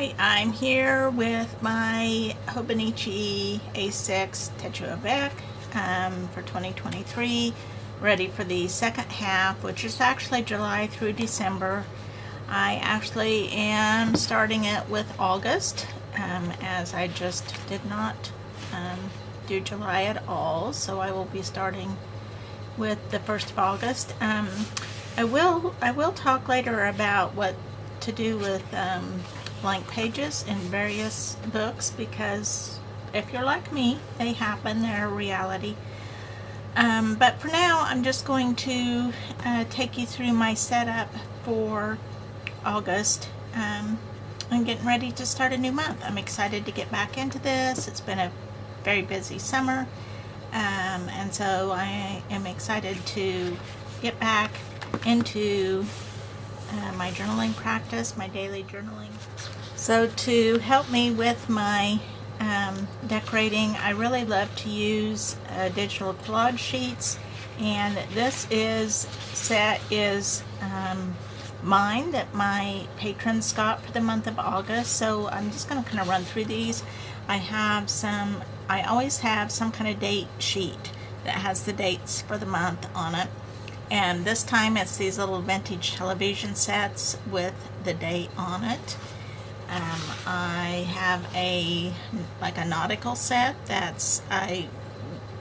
Hi, I'm here with my Hobonichi A6 Techo Avec for 2023, ready for the second half, which is actually July through December. I actually am starting it with August, as I just did not do July at all, so I will be starting with the 1st of August. I will talk later about what to do with blank pages in various books, because if you're like me, they happen, they're a reality. But for now, I'm just going to take you through my setup for August. I'm getting ready to start a new month. I'm excited to get back into this. It's been a very busy summer, and so I am excited to get back into my journaling practice, my daily journaling. So to help me with my decorating, I really love to use digital collage sheets, and this set is mine that my patrons got for the month of August. So I'm just going to kind of run through these. I always have some kind of date sheet that has the dates for the month on it. And this time it's these little vintage television sets with the date on it. I have a nautical set I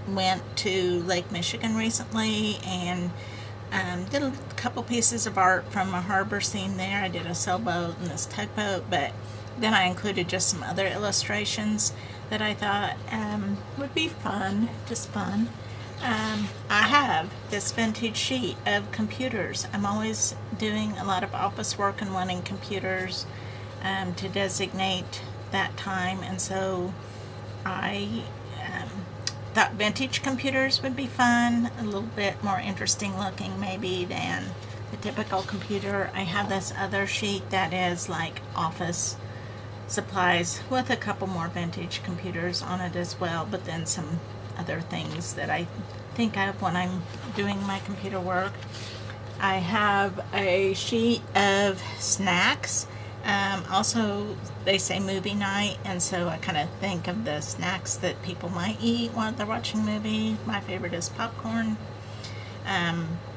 went to Lake Michigan recently and did a couple pieces of art from a harbor scene there. I did a sailboat and this tugboat, but then I included just some other illustrations that I thought would be fun, just fun. I have this vintage sheet of computers. I'm always doing a lot of office work and wanting computers to designate that time, and so I thought vintage computers would be fun, a little bit more interesting looking maybe than the typical computer. I have this other sheet that is like office supplies with a couple more vintage computers on it as well, but then some other things that I think of when I'm doing my computer work. I have a sheet of snacks. Also, they say movie night, and so I kind of think of the snacks that people might eat while they're watching a movie. My favorite is popcorn.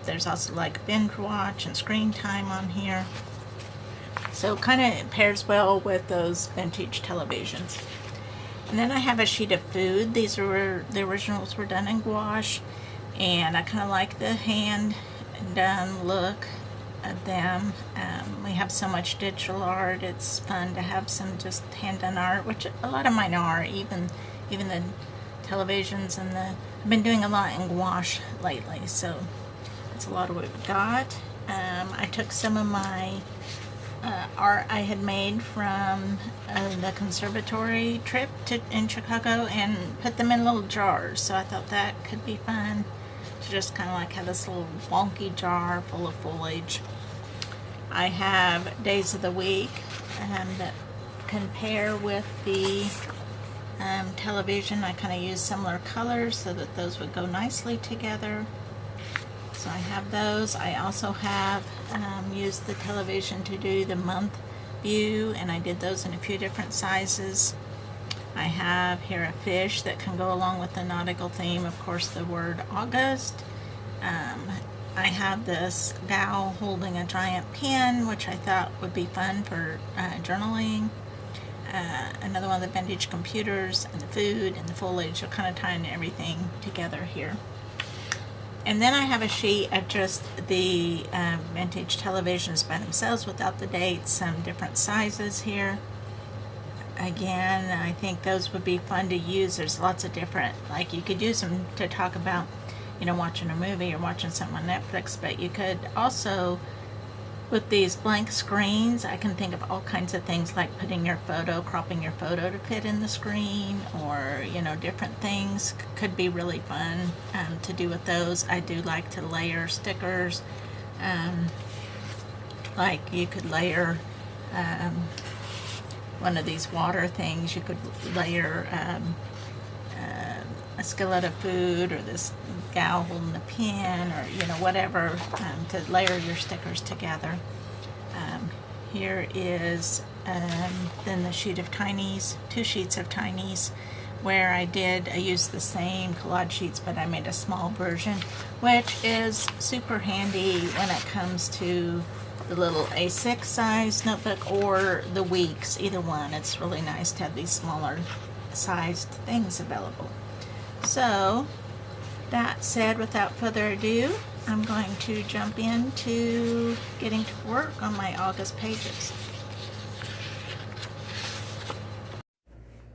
There's also like binge watch and screen time on here. So kind of pairs well with those vintage televisions. And then I have a sheet of food. These were the originals were done in gouache, and I kind of like the hand done look of them. We have so much digital art. It's fun to have some just hand done art, which a lot of mine are. Even the televisions and I've been doing a lot in gouache lately, so that's a lot of what we've got. I took some of my art I had made from the conservatory trip in Chicago and put them in little jars, so I thought that could be fun to just kind of like have this little wonky jar full of foliage. I have days of the week that compare with the television. I kind of use similar colors so that those would go nicely together. So I have those. I also have used the television to do the month view, and I did those in a few different sizes. I have here a fish that can go along with the nautical theme, of course, the word August. I have this gal holding a giant pen, which I thought would be fun for journaling. Another one of the vintage computers, and the food and the foliage are kind of tying everything together here. And then I have a sheet of just the vintage televisions by themselves without the dates, some different sizes here. Again, I think those would be fun to use. There's lots of different, like you could use them to talk about, watching a movie or watching something on Netflix, but you could also, with these blank screens, I can think of all kinds of things like putting your photo, cropping your photo to fit in the screen, or, different things could be really fun to do with those. I do like to layer stickers. Like you could layer one of these water things. You could layer a skillet of food, or this gal holding a pen, or whatever, to layer your stickers together. Here is then the sheet of Tinies, 2 sheets of Tinies, where I used the same collage sheets, but I made a small version, which is super handy when it comes to the little A6 size notebook or the weeks, either one. It's really nice to have these smaller sized things available. So that said, without further ado, I'm going to jump into getting to work on my August pages.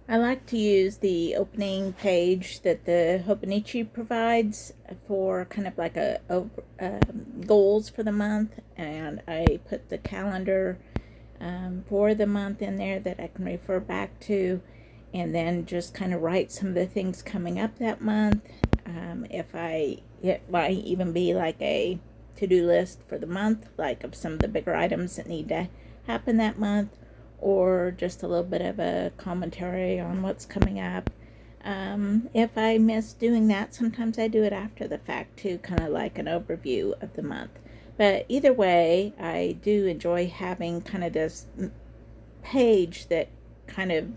I like to use the opening page that the Hobonichi provides for kind of like a goals for the month, and I put the calendar for the month in there that I can refer back to, and then just kind of write some of the things coming up that month. It might even be like a to-do list for the month, like of some of the bigger items that need to happen that month, or just a little bit of a commentary on what's coming up. If I miss doing that, sometimes I do it after the fact too, kind of like an overview of the month. But either way, I do enjoy having kind of this page that kind of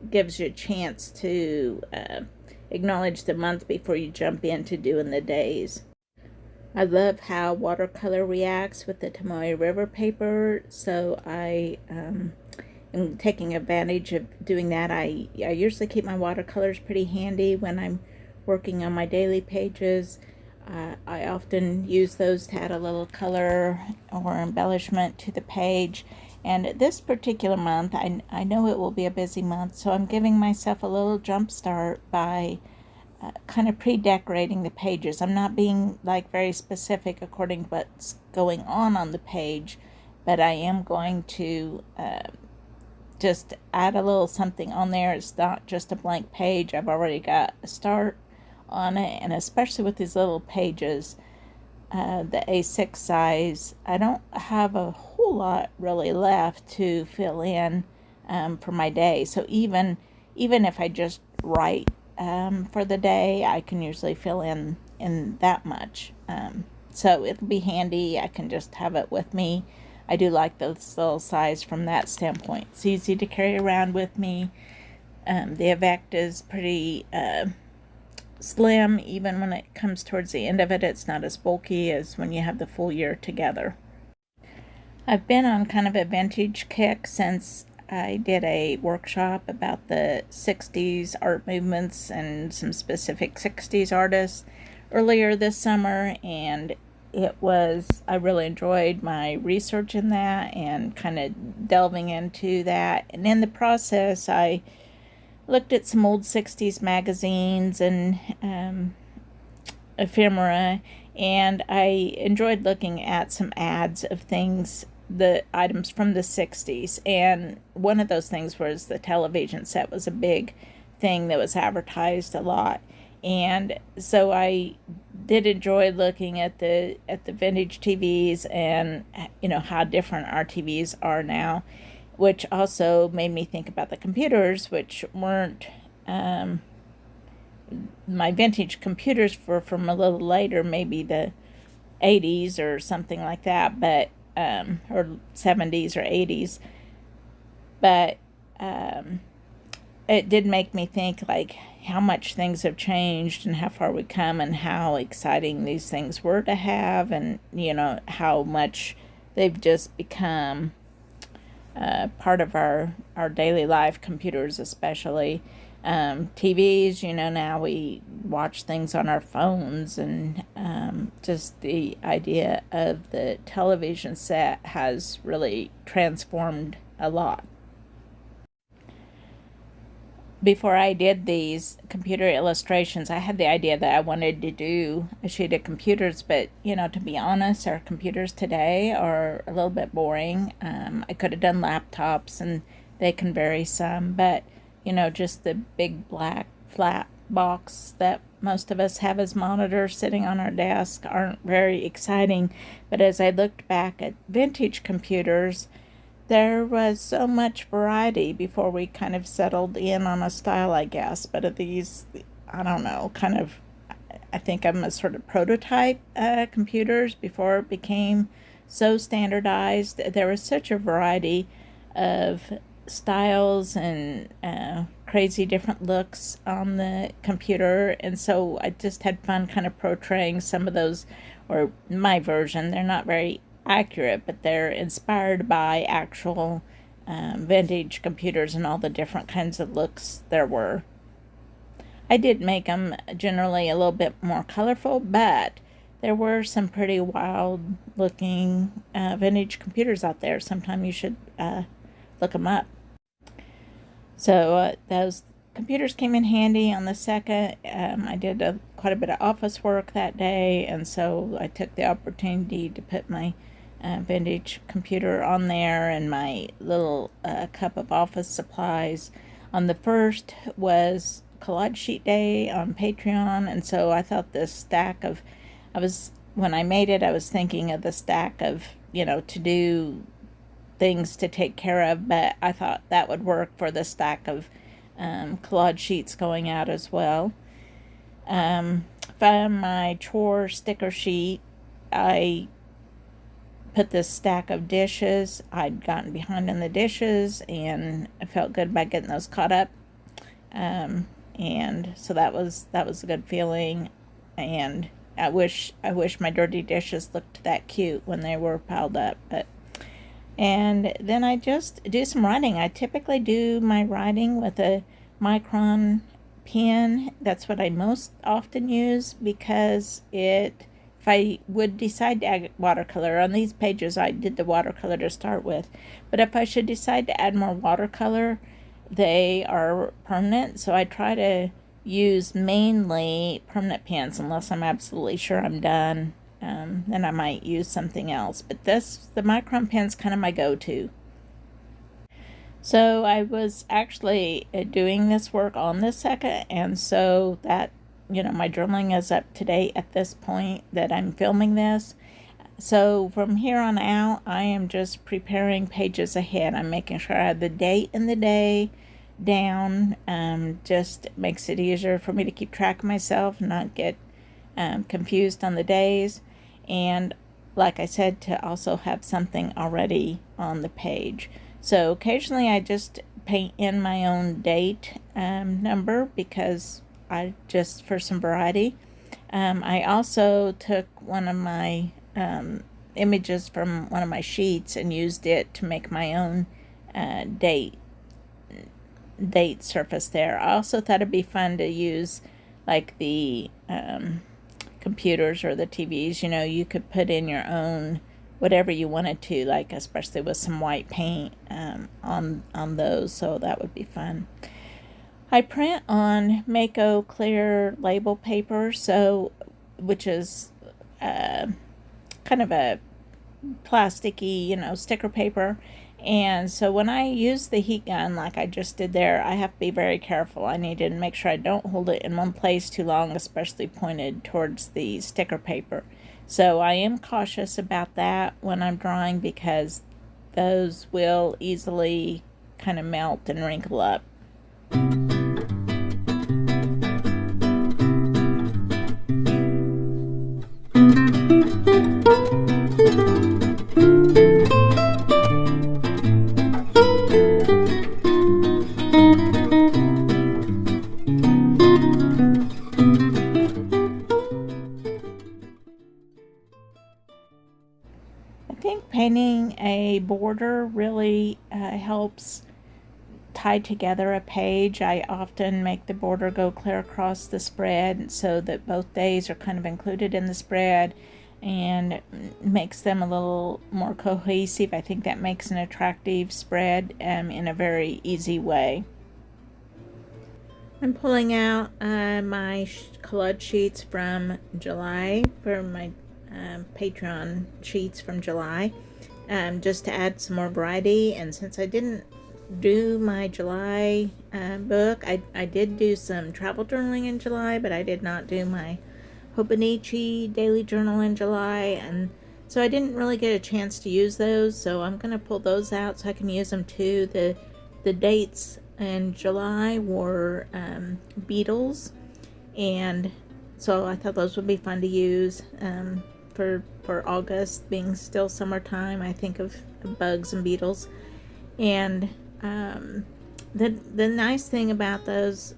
gives you a chance to acknowledge the month before you jump into doing the days. I love how watercolor reacts with the Tomoe River paper, so I am taking advantage of doing that. I usually keep my watercolors pretty handy when I'm working on my daily pages. I often use those to add a little color or embellishment to the page. And this particular month, I know it will be a busy month, so I'm giving myself a little jump start by kind of pre-decorating the pages. I'm not being like very specific according to what's going on the page, but I am going to just add a little something on there. It's not just a blank page. I've already got a start on it, and especially with these little pages, the A6 size, I don't have a whole lot really left to fill in for my day. So even if I just write for the day, I can usually fill in that much. So it'll be handy. I can just have it with me. I do like this little size from that standpoint. It's easy to carry around with me. The Avec is pretty slim. Even when it comes towards the end of it, it's not as bulky as when you have the full year together. I've been on kind of a vintage kick since I did a workshop about the 60s art movements and some specific 60s artists earlier this summer, and I really enjoyed my research in that and kind of delving into that. And in the process, I looked at some old 60s magazines and ephemera, and I enjoyed looking at some ads of things, the items from the 60s. And one of those things was the television set was a big thing that was advertised a lot. And so I did enjoy looking at the vintage TVs and, you know, how different our TVs are now, which also made me think about the computers, which weren't, my vintage computers were from a little later, maybe the 80s or something like that, but, or 70s or 80s. But, it did make me think like how much things have changed and how far we come and how exciting these things were to have, and you know how much they've just become part of our daily life, computers especially. TVs, you know, now we watch things on our phones, and just the idea of the television set has really transformed a lot. Before I did these computer illustrations, I had the idea that I wanted to do a sheet of computers, but, you know, to be honest, our computers today are a little bit boring. I could have done laptops, and they can vary some, but, you know, just the big black flat box that most of us have as monitors sitting on our desk aren't very exciting. But as I looked back at vintage computers, there was so much variety before we kind of settled in on a style, I guess. But of these, I don't know, kind of, I think I'm a sort of prototype computers before it became so standardized. There was such a variety of styles and crazy different looks on the computer, and so I just had fun kind of portraying some of those, or my version. They're not very accurate, but they're inspired by actual vintage computers and all the different kinds of looks there were. I did make them generally a little bit more colorful, but there were some pretty wild looking vintage computers out there. Sometime you should look them up. So those computers came in handy on the second. I did quite a bit of office work that day, and so I took the opportunity to put my vintage computer on there and my little cup of office supplies. On the first was Collage Sheet Day on Patreon, and so I thought this stack of, when I made it, I was thinking of the stack of, to do things to take care of, but I thought that would work for the stack of collage sheets going out as well. Found my chore sticker sheet. I put this stack of dishes. I'd gotten behind in the dishes, and I felt good about getting those caught up. And so that was a good feeling. And I wish my dirty dishes looked that cute when they were piled up. And then I just do some writing. I typically do my writing with a micron pen. That's what I most often use, because if I would decide to add watercolor, on these pages I did the watercolor to start with, but if I should decide to add more watercolor, they are permanent, so I try to use mainly permanent pens unless I'm absolutely sure I'm done. Then I might use something else, but the micron pen's kind of my go-to. So I was actually doing this work on the second, and so that, my journaling is up to date at this point that I'm filming this. So from here on out, I am just preparing pages ahead. I'm making sure I have the date and the day down. Just makes it easier for me to keep track of myself and not get confused on the days. And like I said, to also have something already on the page. So occasionally I just paint in my own date number, because just for some variety. I also took one of my images from one of my sheets and used it to make my own date surface there. I also thought it'd be fun to use like the computers or the TVs, you could put in your own whatever you wanted to, like especially with some white paint on those, so that would be fun. I print on Mako clear label paper, which is kind of a plasticky, sticker paper. And so when I use the heat gun like I just did there, I have to be very careful. I need to make sure I don't hold it in one place too long, especially pointed towards the sticker paper. So I am cautious about that when I'm drawing, because those will easily kind of melt and wrinkle up. Painting a border really helps tie together a page. I often make the border go clear across the spread so that both days are kind of included in the spread, and makes them a little more cohesive. I think that makes an attractive spread in a very easy way. I'm pulling out my collage sheets from July, for my Patreon sheets from July, just to add some more variety. And since I didn't do my July book, I did do some travel journaling in July, but I did not do my Hobonichi daily journal in July, and so I didn't really get a chance to use those, so I'm going to pull those out so I can use them too. The dates in July were beetles, and so I thought those would be fun to use for August being still summertime. I think of bugs and beetles. And The nice thing about those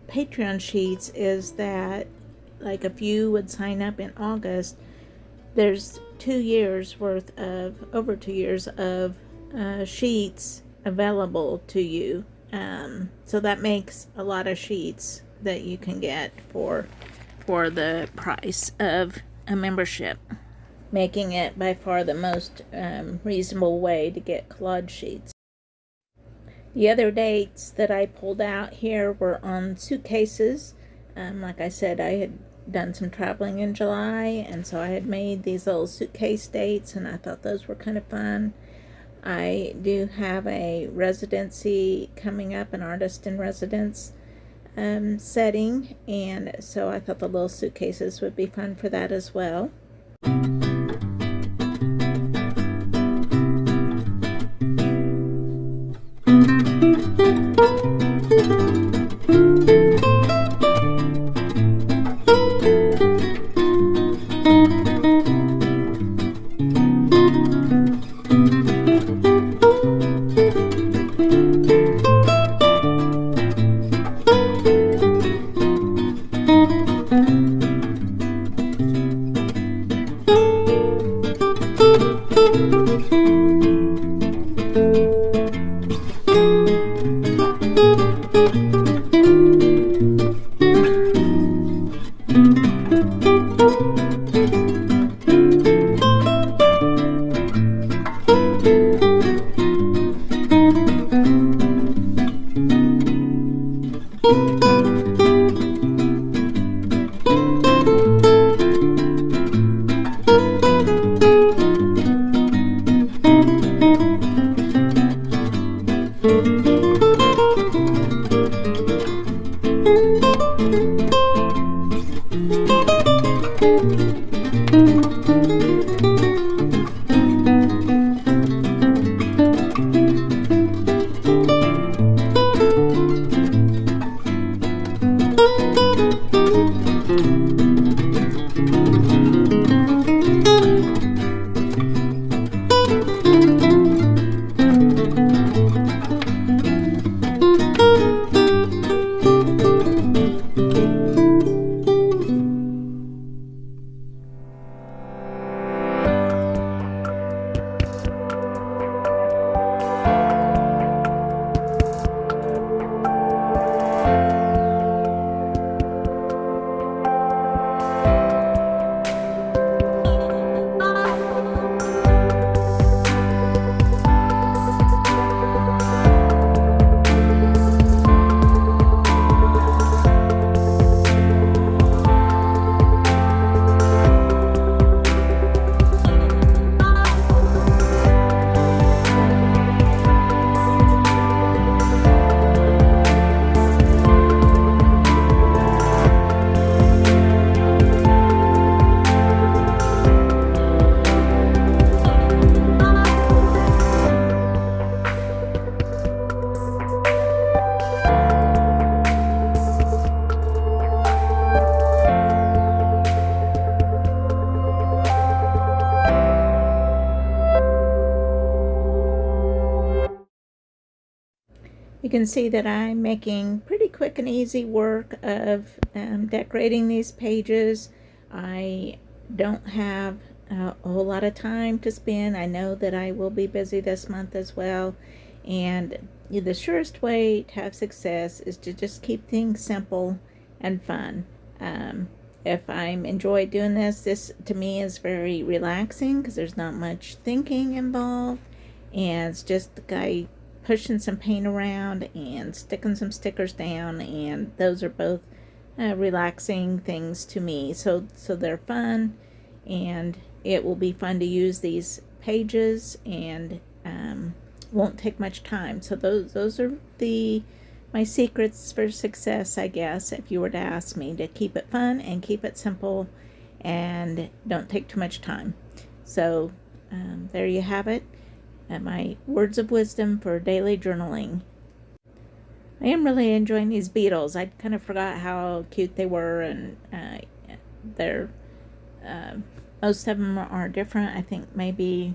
Patreon sheets is that, like, if you would sign up in August, there's 2 years worth of, over 2 years of sheets available to you. So that makes a lot of sheets that you can get for the price of a membership, making it by far the most reasonable way to get collage sheets. The other dates that I pulled out here were on suitcases. Like I said, I had done some traveling in July, and so I had made these little suitcase dates, and I thought those were kind of fun. I do have a residency coming up, an artist in residence setting, and so I thought the little suitcases would be fun for that as well. You can see that I'm making pretty quick and easy work of decorating these pages. I don't have a whole lot of time to spend. I know that I will be busy this month as well, and the surest way to have success is to just keep things simple and fun. If I'm enjoy doing this to me is very relaxing because there's not much thinking involved, and it's just the guy pushing some paint around and sticking some stickers down, and those are both relaxing things to me. So they're fun, and it will be fun to use these pages, and won't take much time. So those are my secrets for success, I guess, if you were to ask me, to keep it fun and keep it simple and don't take too much time. So there you have it. My words of wisdom for daily journaling. I am really enjoying these beetles. I kind of forgot how cute they were, and they're most of them are different. I think maybe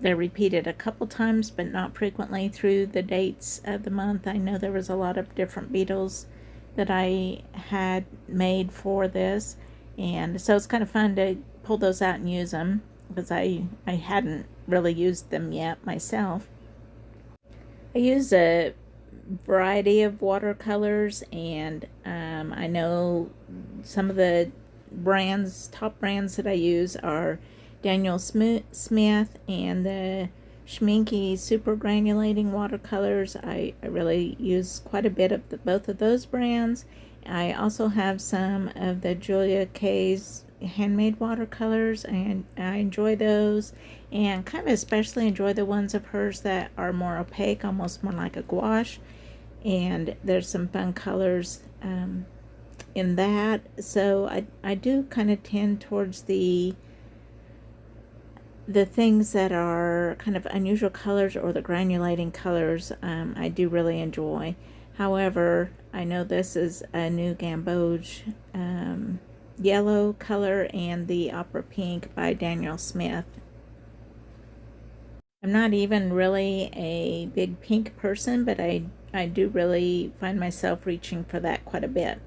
they're repeated a couple times, but not frequently through the dates of the month. I know there was a lot of different beetles that I had made for this, and so it's kind of fun to pull those out and use them, because I hadn't really used them yet myself. I use a variety of watercolors, and I know some of the top brands that I use are Daniel Smith and the Schminke super granulating watercolors. I really use quite a bit of both of those brands. I also have some of the Julia K's handmade watercolors, and I enjoy those, and kind of especially enjoy the ones of hers that are more opaque, almost more like a gouache, and there's some fun colors in that. So I do kind of tend towards the things that are kind of unusual colors, or the granulating colors. I do really enjoy. However, I know this is a new Gamboge yellow color and the Opera Pink by Daniel Smith. I'm not even really a big pink person, but I do really find myself reaching for that quite a bit.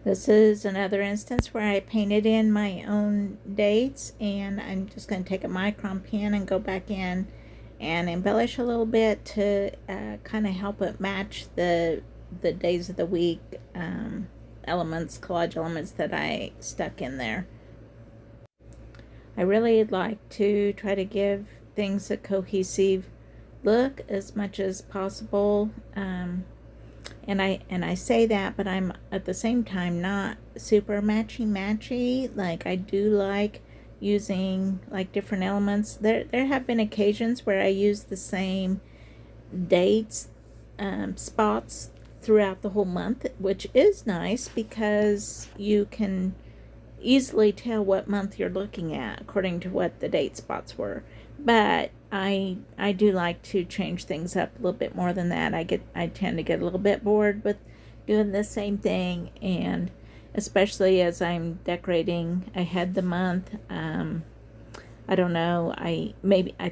This is another instance where I painted in my own dates, and I'm just going to take a micron pen and go back in and embellish a little bit to kind of help it match the days of the week elements, collage elements that I stuck in there. I really like to try to give things a cohesive look as much as possible. And I say that, but I'm at the same time not super matchy. Like, I do like using like different elements. There have been occasions where I use the same dates, spots throughout the whole month, which is nice because you can easily tell what month you're looking at according to what the date spots were. But I do like to change things up a little bit more than that. I tend to get a little bit bored with doing the same thing, and especially as I'm decorating ahead the month. I don't know, I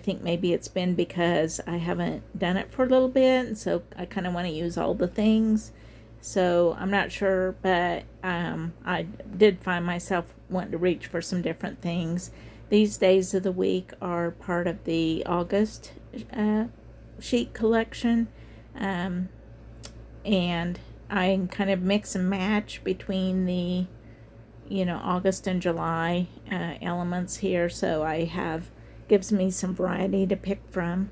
think maybe it's been because I haven't done it for a little bit, and so I kind of want to use all the things. So I'm not sure, but I did find myself wanting to reach for some different things. These days of the week are part of the August sheet collection, and I kind of mix and match between the August and July elements here, so gives me some variety to pick from.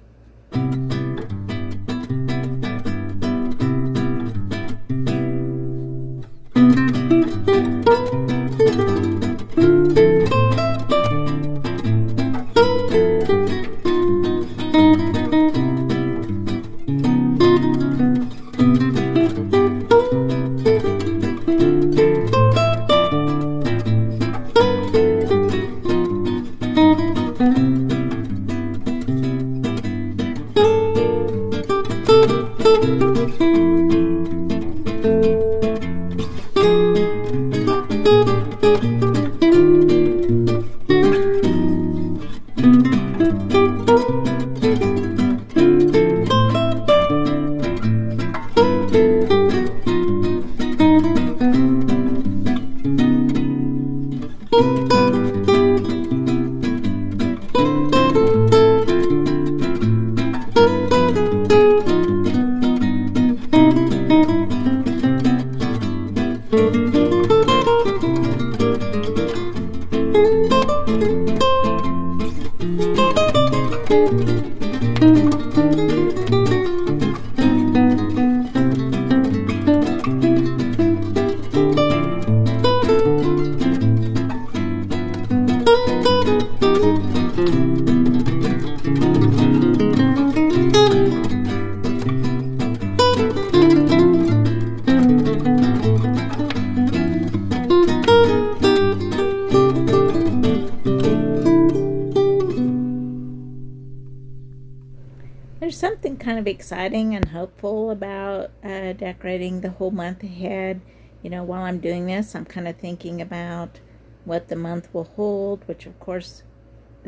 There's something kind of exciting and hopeful about decorating the whole month ahead. While I'm doing this, I'm kind of thinking about what the month will hold, which of course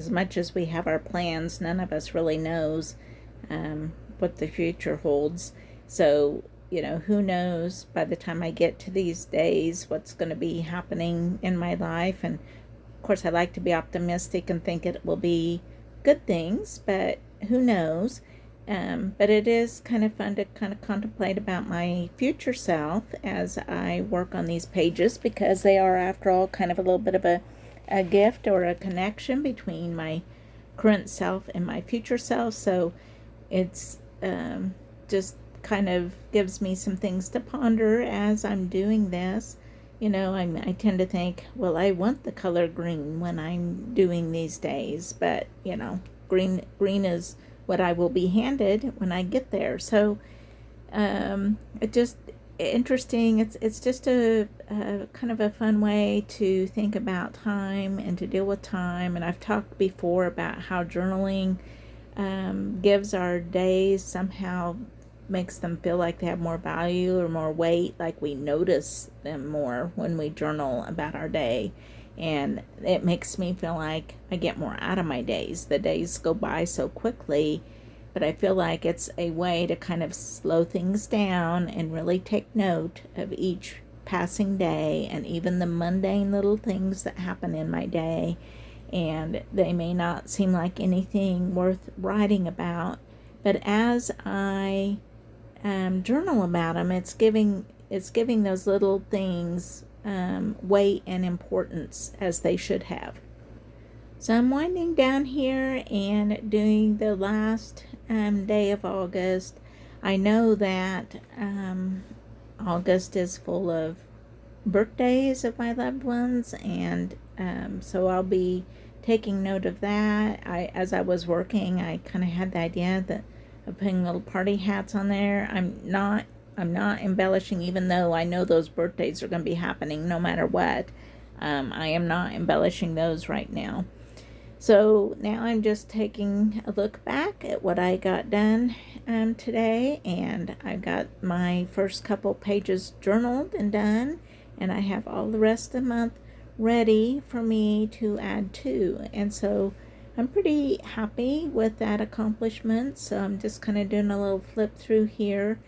as much as we have our plans, none of us really knows what the future holds. So, you know, who knows by the time I get to these days what's going to be happening in my life. And of course, I like to be optimistic and think it will be good things, but who knows? But it is kind of fun to kind of contemplate about my future self as I work on these pages, because they are, after all, kind of a little bit of a gift or a connection between my current self and my future self. So it's just kind of gives me some things to ponder as I'm doing this. You know, I tend to think, well, I want the color green when I'm doing these days, but, you know, green is what I will be handed when I get there. So it just interesting. It's just a kind of a fun way to think about time and to deal with time. And I've talked before about how journaling gives our days, somehow makes them feel like they have more value or more weight, like we notice them more when we journal about our day. And it makes me feel like I get more out of my days. The days go by so quickly, but I feel like it's a way to kind of slow things down and really take note of each passing day and even the mundane little things that happen in my day. And they may not seem like anything worth writing about, but as I journal about them, it's giving those little things weight and importance as they should have. So I'm winding down here and doing the last day of August. I know that August is full of birthdays of my loved ones, and so I'll be taking note of that. As I was working, I kind of had the idea that of putting little party hats on there. I'm not embellishing, even though I know those birthdays are going to be happening no matter what. I am not embellishing those right now. So now I'm just taking a look back at what I got done today, and I've got my first couple pages journaled and done, and I have all the rest of the month ready for me to add to. And so I'm pretty happy with that accomplishment. So I'm just kind of doing a little flip through here.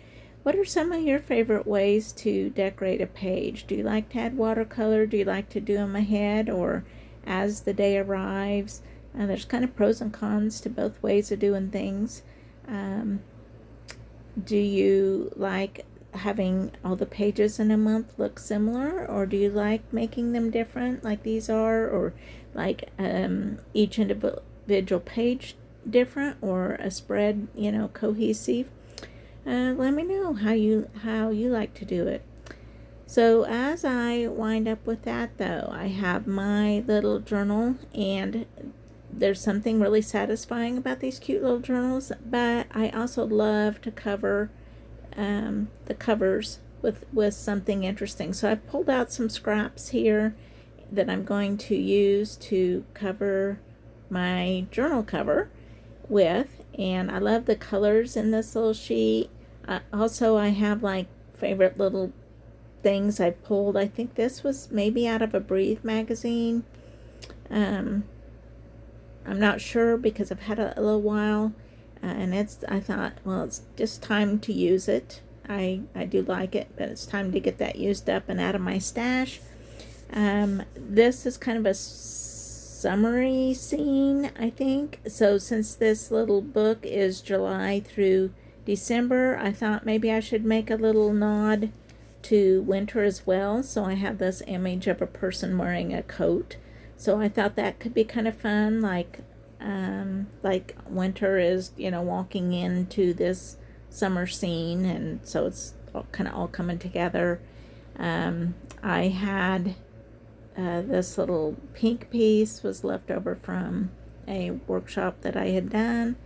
What are some of your favorite ways to decorate a page? Do you like to add watercolor? Do you like to do them ahead or as the day arrives? There's kind of pros and cons to both ways of doing things. Do you like having all the pages in a month look similar, or do you like making them different like these are, or like each individual page different, or a spread, you know, cohesive? Let me know how you like to do it. So as I wind up with that, though, I have my little journal, and there's something really satisfying about these cute little journals, but I also love to cover the covers with something interesting. So I've pulled out some scraps here that I'm going to use to cover my journal cover with, and I love the colors in this little sheet. Also, I have like favorite little things I pulled. I think this was maybe out of a Breathe magazine. I'm not sure because I've had it a little while, and I thought, well, it's just time to use it. I do like it, but it's time to get that used up and out of my stash. This is kind of a summary scene, I think. So since this little book is July through December, I thought maybe I should make a little nod to winter as well. So I have this image of a person wearing a coat. So I thought that could be kind of fun, like winter is, you know, walking into this summer scene, and so it's kind of all coming together. I had this little pink piece was left over from a workshop that I had done,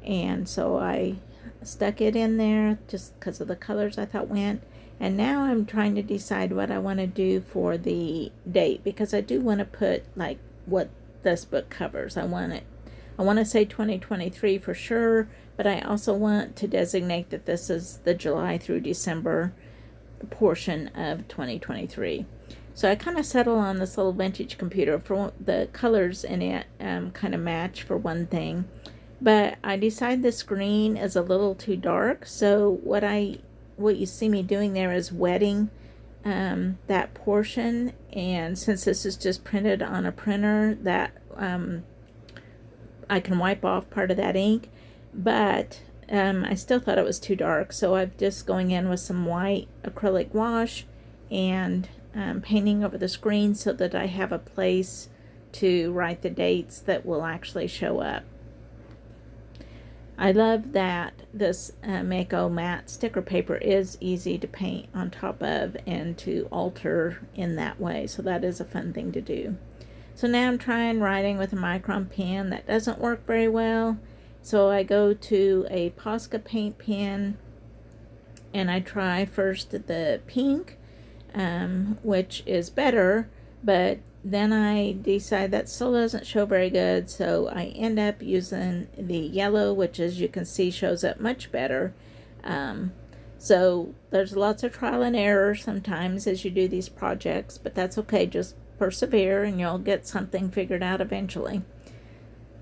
and so I stuck it in there just because of the colors I thought went. And now I'm trying to decide what I want to do for the date, because I do want to put like what this book covers. I want to say 2023 for sure, but I also want to designate that this is the July through December portion of 2023. So I kind of settle on this little vintage computer for the colors in it kind of match for one thing. But I decide the screen is a little too dark, so what you see me doing there is wetting that portion, and since this is just printed on a printer, that I can wipe off part of that ink, but I still thought it was too dark, so I'm just going in with some white acrylic wash and painting over the screen so that I have a place to write the dates that will actually show up. I love that this Mako matte sticker paper is easy to paint on top of and to alter in that way, so that is a fun thing to do. So now I'm trying writing with a micron pen. That doesn't work very well, so I go to a Posca paint pen and I try first the pink, which is better, but then I decide that still doesn't show very good, so I end up using the yellow, which, as you can see, shows up much better. So there's lots of trial and error sometimes as you do these projects, but that's okay. Just persevere and you'll get something figured out eventually.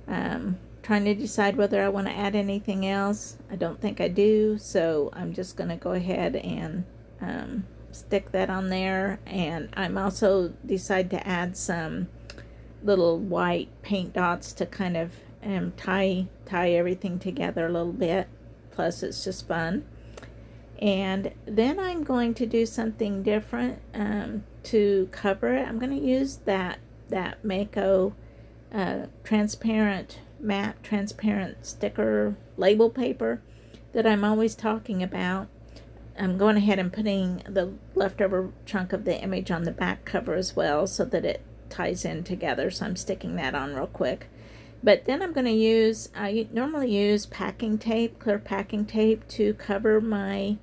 Trying to decide whether I want to add anything else. I don't think I do, so I'm just going to go ahead and stick that on there. And I'm also decide to add some little white paint dots to kind of tie everything together a little bit. Plus it's just fun. And then I'm going to do something different to cover it. I'm going to use that Mako transparent, matte transparent sticker label paper that I'm always talking about. I'm going ahead and putting the leftover chunk of the image on the back cover as well so that it ties in together. So I'm sticking that on real quick. But then I'm going to use, I normally use packing tape, clear packing tape, to cover my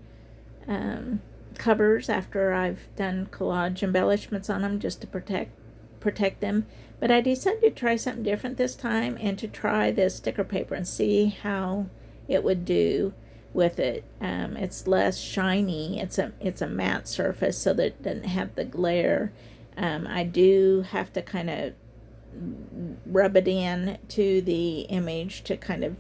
covers after I've done collage embellishments on them, just to protect them. But I decided to try something different this time and to try this sticker paper and see how it would do with it. It's less shiny. It's a matte surface, so that it doesn't have the glare. I do have to kind of rub it in to the image to kind of,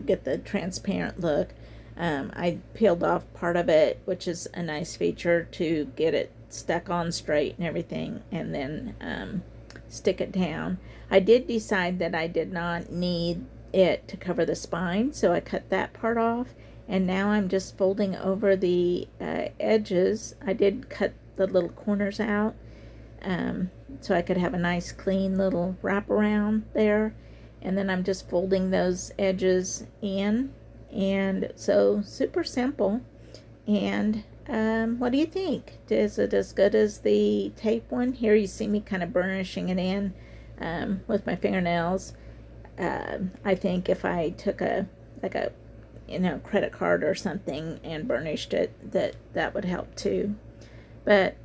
get the transparent look. I peeled off part of it, which is a nice feature, to get it stuck on straight and everything, and then stick it down. I did decide that I did not need it to cover the spine, so I cut that part off, and now I'm just folding over the edges. I did cut the little corners out so I could have a nice clean little wraparound there, and then I'm just folding those edges in. And so super simple. And what do you think? Is it as good as the tape one? Here you see me kind of burnishing it in with my fingernails. I think if I took a credit card or something and burnished it, that would help too. But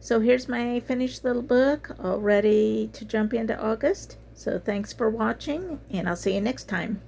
so here's my finished little book, all ready to jump into August. So thanks for watching, and I'll see you next time.